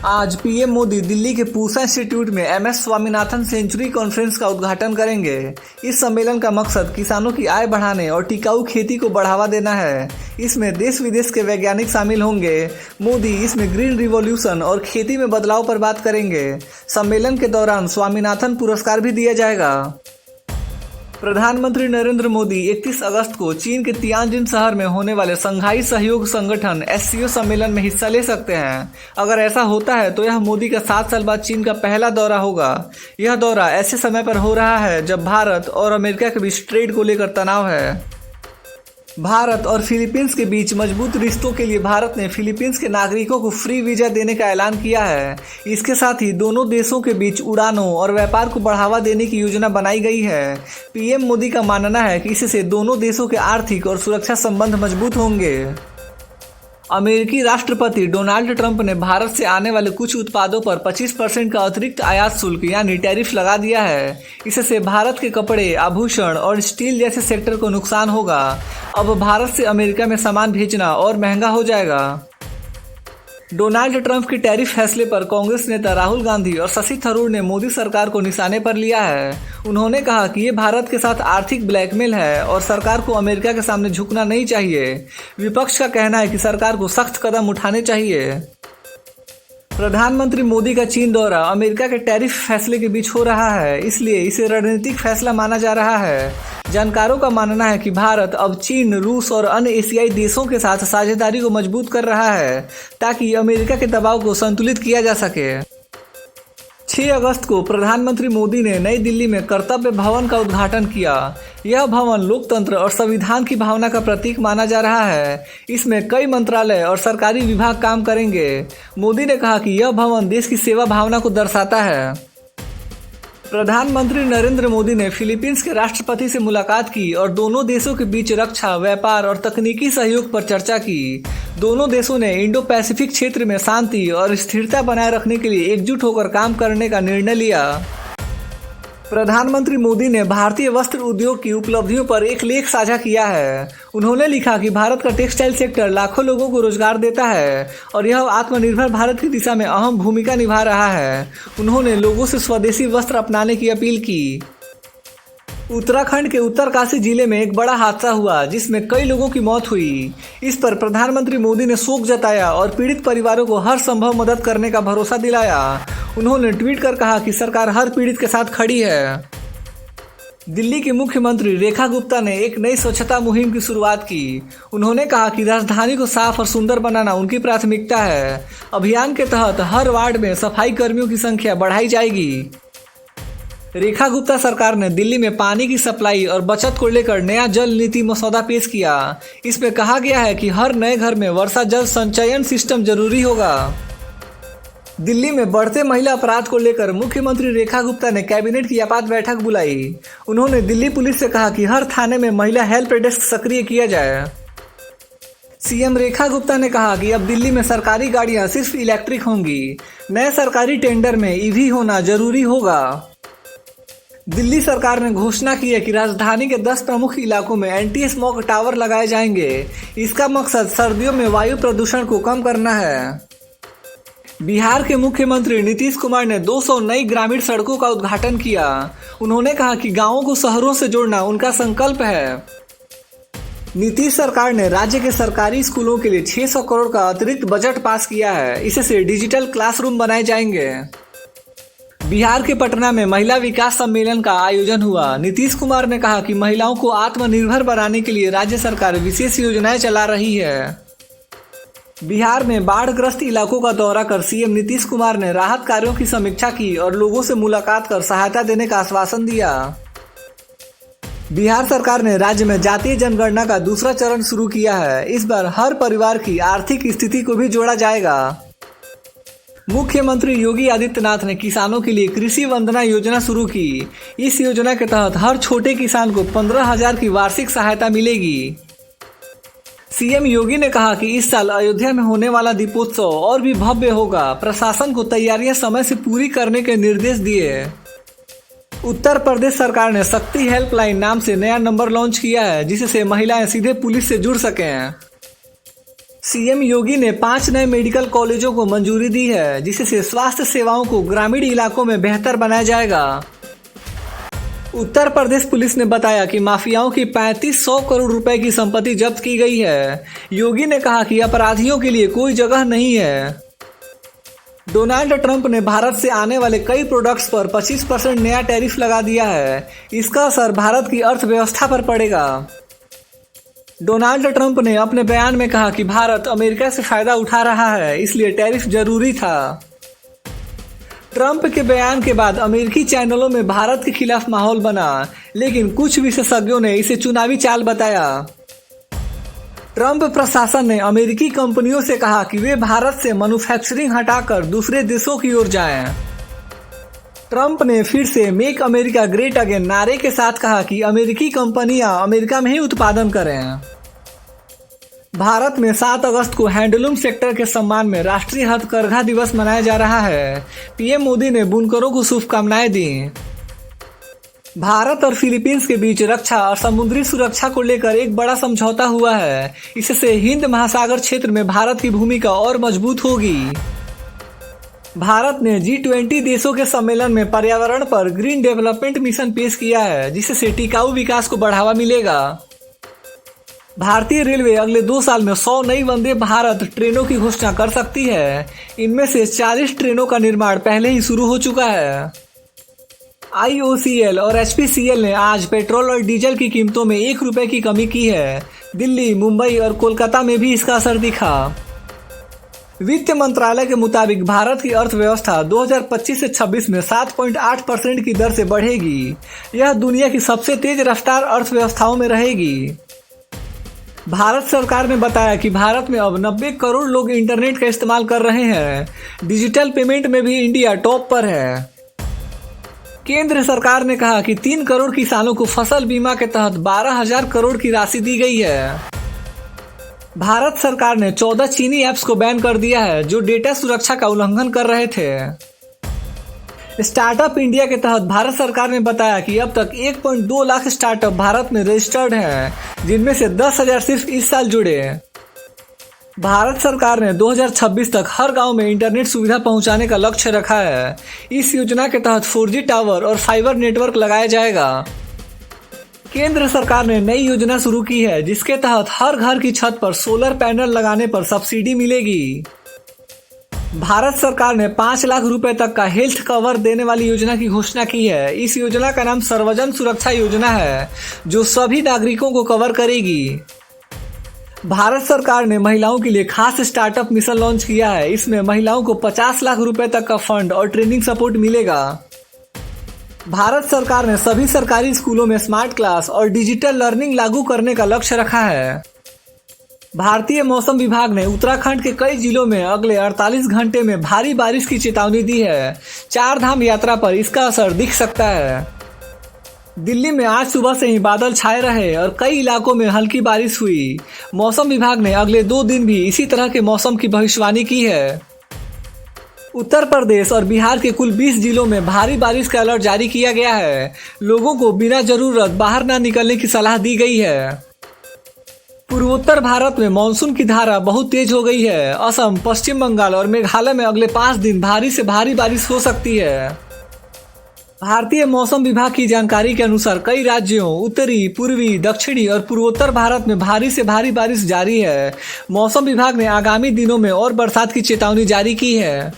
आज पीएम मोदी दिल्ली के पूसा इंस्टीट्यूट में एमएस स्वामीनाथन सेंचुरी कॉन्फ्रेंस का उद्घाटन करेंगे। इस सम्मेलन का मकसद किसानों की आय बढ़ाने और टिकाऊ खेती को बढ़ावा देना है। इसमें देश विदेश के वैज्ञानिक शामिल होंगे। मोदी इसमें ग्रीन रिवॉल्यूशन और खेती में बदलाव पर बात करेंगे। सम्मेलन के दौरान स्वामीनाथन पुरस्कार भी दिया जाएगा। प्रधानमंत्री नरेंद्र मोदी 31 अगस्त को चीन के तियानजिन शहर में होने वाले शंघाई सहयोग संगठन SCO सम्मेलन में हिस्सा ले सकते हैं। अगर ऐसा होता है तो यह मोदी का 7 साल बाद चीन का पहला दौरा होगा। यह दौरा ऐसे समय पर हो रहा है जब भारत और अमेरिका के बीच ट्रेड को लेकर तनाव है। भारत और फिलीपींस के बीच मजबूत रिश्तों के लिए भारत ने फिलीपींस के नागरिकों को फ्री वीजा देने का ऐलान किया है। इसके साथ ही दोनों देशों के बीच उड़ानों और व्यापार को बढ़ावा देने की योजना बनाई गई है। पीएम मोदी का मानना है कि इससे दोनों देशों के आर्थिक और सुरक्षा संबंध मजबूत होंगे। अमेरिकी राष्ट्रपति डोनाल्ड ट्रंप ने भारत से आने वाले कुछ उत्पादों पर 25% का अतिरिक्त आयात शुल्क यानी टैरिफ लगा दिया है। इससे भारत के कपड़े, आभूषण और स्टील जैसे सेक्टर को नुकसान होगा। अब भारत से अमेरिका में सामान भेजना और महंगा हो जाएगा। डोनाल्ड ट्रंप के टैरिफ फैसले पर कांग्रेस नेता राहुल गांधी और शशि थरूर ने मोदी सरकार को निशाने पर लिया है। उन्होंने कहा कि ये भारत के साथ आर्थिक ब्लैकमेल है और सरकार को अमेरिका के सामने झुकना नहीं चाहिए। विपक्ष का कहना है कि सरकार को सख्त कदम उठाने चाहिए। प्रधानमंत्री मोदी का चीन दौरा अमेरिका के टैरिफ फैसले के बीच हो रहा है, इसलिए इसे रणनीतिक फैसला माना जा रहा है। जानकारों का मानना है कि भारत अब चीन, रूस और अन्य एशियाई देशों के साथ साझेदारी को मजबूत कर रहा है ताकि अमेरिका के दबाव को संतुलित किया जा सके। 6 अगस्त को प्रधानमंत्री मोदी ने नई दिल्ली में कर्तव्य भवन का उद्घाटन किया। यह भवन लोकतंत्र और संविधान की भावना का प्रतीक माना जा रहा है। इसमें कई मंत्रालय और सरकारी विभाग काम करेंगे। मोदी ने कहा कि यह भवन देश की सेवा भावना को दर्शाता है। प्रधानमंत्री नरेंद्र मोदी ने फिलीपींस के राष्ट्रपति से मुलाकात की और दोनों देशों के बीच रक्षा, व्यापार और तकनीकी सहयोग पर चर्चा की। दोनों देशों ने इंडो पैसिफिक क्षेत्र में शांति और स्थिरता बनाए रखने के लिए एकजुट होकर काम करने का निर्णय लिया। प्रधानमंत्री मोदी ने भारतीय वस्त्र उद्योग की उपलब्धियों पर एक लेख साझा किया है। उन्होंने लिखा कि भारत का टेक्सटाइल सेक्टर लाखों लोगों को रोजगार देता है और यह आत्मनिर्भर भारत की दिशा में अहम भूमिका निभा रहा है। उन्होंने लोगों से स्वदेशी वस्त्र अपनाने की अपील की। उत्तराखंड के उत्तरकाशी जिले में एक बड़ा हादसा हुआ जिसमें कई लोगों की मौत हुई। इस पर प्रधानमंत्री मोदी ने शोक जताया और पीड़ित परिवारों को हर संभव मदद करने का भरोसा दिलाया। उन्होंने ट्वीट कर कहा कि सरकार हर पीड़ित के साथ खड़ी है। दिल्ली की मुख्यमंत्री रेखा गुप्ता ने एक नई स्वच्छता मुहिम की शुरुआत की। उन्होंने कहा कि राजधानी को साफ और सुंदर बनाना उनकी प्राथमिकता है। अभियान के तहत हर वार्ड में सफाई कर्मियों की संख्या बढ़ाई जाएगी। रेखा गुप्ता सरकार ने दिल्ली में पानी की सप्लाई और बचत को लेकर नया जल नीति मसौदा पेश किया। इसमें कहा गया है कि हर नए घर में वर्षा जल संचयन सिस्टम जरूरी होगा। दिल्ली में बढ़ते महिला अपराध को लेकर मुख्यमंत्री रेखा गुप्ता ने कैबिनेट की आपात बैठक बुलाई। उन्होंने दिल्ली पुलिस से कहा कि हर थाने में महिला हेल्प डेस्क सक्रिय किया जाए। सीएम रेखा गुप्ता ने कहा कि अब दिल्ली में सरकारी गाड़ियां सिर्फ इलेक्ट्रिक होंगी। नए सरकारी टेंडर में ईवी होना जरूरी होगा। दिल्ली सरकार ने घोषणा की है कि राजधानी के 10 प्रमुख इलाकों में एंटी स्मॉग टावर लगाए जाएंगे। इसका मकसद सर्दियों में वायु प्रदूषण को कम करना है। बिहार के मुख्यमंत्री नीतीश कुमार ने 200 नई ग्रामीण सड़कों का उद्घाटन किया। उन्होंने कहा कि गांवों को शहरों से जोड़ना उनका संकल्प है। नीतीश सरकार ने राज्य के सरकारी स्कूलों के लिए 600 करोड़ का अतिरिक्त बजट पास किया है। इससे डिजिटल क्लासरूम बनाए जाएंगे। बिहार के पटना में महिला विकास सम्मेलन का आयोजन हुआ। नीतीश कुमार ने कहा कि महिलाओं को आत्मनिर्भर बनाने के लिए राज्य सरकार विशेष योजनाएं चला रही है। बिहार में बाढ़ग्रस्त इलाकों का दौरा कर सीएम नीतीश कुमार ने राहत कार्यों की समीक्षा की और लोगों से मुलाकात कर सहायता देने का आश्वासन दिया। बिहार सरकार ने राज्य में जातीय जनगणना का दूसरा चरण शुरू किया है। इस बार हर परिवार की आर्थिक स्थिति को भी जोड़ा जाएगा। मुख्यमंत्री योगी आदित्यनाथ ने किसानों के लिए कृषि वंदना योजना शुरू की। इस योजना के तहत हर छोटे किसान को 15,000 की वार्षिक सहायता मिलेगी। सीएम योगी ने कहा कि इस साल अयोध्या में होने वाला दीपोत्सव और भी भव्य होगा। प्रशासन को तैयारियां समय से पूरी करने के निर्देश दिए। उत्तर प्रदेश सरकार ने शक्ति हेल्पलाइन नाम से नया नंबर लॉन्च किया है जिससे महिलाएं सीधे पुलिस से जुड़ सकें। सीएम योगी ने 5 नए मेडिकल कॉलेजों को मंजूरी दी है, जिससे स्वास्थ्य सेवाओं को ग्रामीण इलाकों में बेहतर बनाया जाएगा। उत्तर प्रदेश पुलिस ने बताया कि माफियाओं की 3500 करोड़ रुपए की संपत्ति जब्त की गई है। योगी ने कहा कि अपराधियों के लिए कोई जगह नहीं है। डोनाल्ड ट्रंप ने भारत से आने वाले कई प्रोडक्ट्स पर 25% नया टैरिफ लगा दिया है। इसका असर भारत की अर्थव्यवस्था पर पड़ेगा। डोनाल्ड ट्रंप ने अपने बयान में कहा कि भारत अमेरिका से फायदा उठा रहा है, इसलिए टैरिफ जरूरी था। ट्रंप के बयान के बाद अमेरिकी चैनलों में भारत के खिलाफ माहौल बना, लेकिन कुछ विशेषज्ञों ने इसे चुनावी चाल बताया। ट्रंप प्रशासन ने अमेरिकी कंपनियों से कहा कि वे भारत से मैन्युफैक्चरिंग हटाकर दूसरे देशों की ओर जाएं। ट्रंप ने फिर से मेक अमेरिका ग्रेट अगेन नारे के साथ कहा कि अमेरिकी कंपनियां अमेरिका में ही उत्पादन करें। भारत में 7 अगस्त को हैंडलूम सेक्टर के सम्मान में राष्ट्रीय हथकरघा दिवस मनाया जा रहा है। पीएम मोदी ने बुनकरों को शुभकामनाएं दी। भारत और फिलीपींस के बीच रक्षा और समुद्री सुरक्षा को लेकर एक बड़ा समझौता हुआ है। इससे हिंद महासागर क्षेत्र में भारत की भूमिका और मजबूत होगी। भारत ने G20 देशों के सम्मेलन में पर्यावरण पर ग्रीन डेवलपमेंट मिशन पेश किया है, जिससे टिकाऊ विकास को बढ़ावा मिलेगा। भारतीय रेलवे अगले 2 साल में 100 नई वंदे भारत ट्रेनों की घोषणा कर सकती है। इनमें से 40 ट्रेनों का निर्माण पहले ही शुरू हो चुका है। IOCL और HPCL ने आज पेट्रोल और डीजल की कीमतों में 1 रुपए की कमी की है। दिल्ली, मुंबई और कोलकाता में भी इसका असर दिखा। वित्त मंत्रालय के मुताबिक भारत की अर्थव्यवस्था 2025 से 26 में 7.8% की दर से बढ़ेगी। यह दुनिया की सबसे तेज रफ्तार अर्थव्यवस्थाओं में रहेगी। भारत सरकार ने बताया कि भारत में अब 90 करोड़ लोग इंटरनेट का इस्तेमाल कर रहे हैं। डिजिटल पेमेंट में भी इंडिया टॉप पर है। केंद्र सरकार ने कहा कि 3 करोड़ किसानों को फसल बीमा के तहत 12,000 करोड़ की राशि दी गई है। भारत सरकार ने 14 चीनी ऐप्स को बैन कर दिया है, जो डेटा सुरक्षा का उल्लंघन कर रहे थे। स्टार्टअप इंडिया के तहत भारत सरकार ने बताया कि अब तक 1.2 लाख स्टार्टअप भारत में रजिस्टर्ड हैं, जिनमें से 10,000 सिर्फ इस साल जुड़े। भारत सरकार ने 2026 तक हर गांव में इंटरनेट सुविधा पहुंचाने का लक्ष्य रखा है। इस योजना के तहत 4G टावर और फाइबर नेटवर्क लगाया जाएगा। केंद्र सरकार ने नई योजना शुरू की है, जिसके तहत हर घर की छत पर सोलर पैनल लगाने पर सब्सिडी मिलेगी। भारत सरकार ने 5 लाख रुपए तक का हेल्थ कवर देने वाली योजना की घोषणा की है। इस योजना का नाम सर्वजन सुरक्षा योजना है, जो सभी नागरिकों को कवर करेगी। भारत सरकार ने महिलाओं के लिए खास स्टार्टअप मिशन लॉन्च किया है। इसमें महिलाओं को 50 लाख रुपए तक का फंड और ट्रेनिंग सपोर्ट मिलेगा। भारत सरकार ने सभी सरकारी स्कूलों में स्मार्ट क्लास और डिजिटल लर्निंग लागू करने का लक्ष्य रखा है। भारतीय मौसम विभाग ने उत्तराखंड के कई जिलों में अगले 48 घंटे में भारी बारिश की चेतावनी दी है। 4 धाम यात्रा पर इसका असर दिख सकता है। दिल्ली में आज सुबह से ही बादल छाए रहे और कई इलाकों में हल्की बारिश हुई। मौसम विभाग ने अगले 2 दिन भी इसी तरह के मौसम की भविष्यवाणी की है। उत्तर प्रदेश और बिहार के कुल 20 जिलों में भारी बारिश का अलर्ट जारी किया गया है। लोगों को बिना जरूरत बाहर न निकलने की सलाह दी गई है। पूर्वोत्तर भारत में मानसून की धारा बहुत तेज हो गई है। असम, पश्चिम बंगाल और मेघालय में अगले 5 दिन भारी से भारी बारिश हो सकती है। भारतीय मौसम विभाग की जानकारी के अनुसार कई राज्यों उत्तरी, पूर्वी, दक्षिणी और पूर्वोत्तर भारत में भारी से भारी बारिश जारी है। मौसम विभाग ने आगामी दिनों में और बरसात की चेतावनी जारी की है।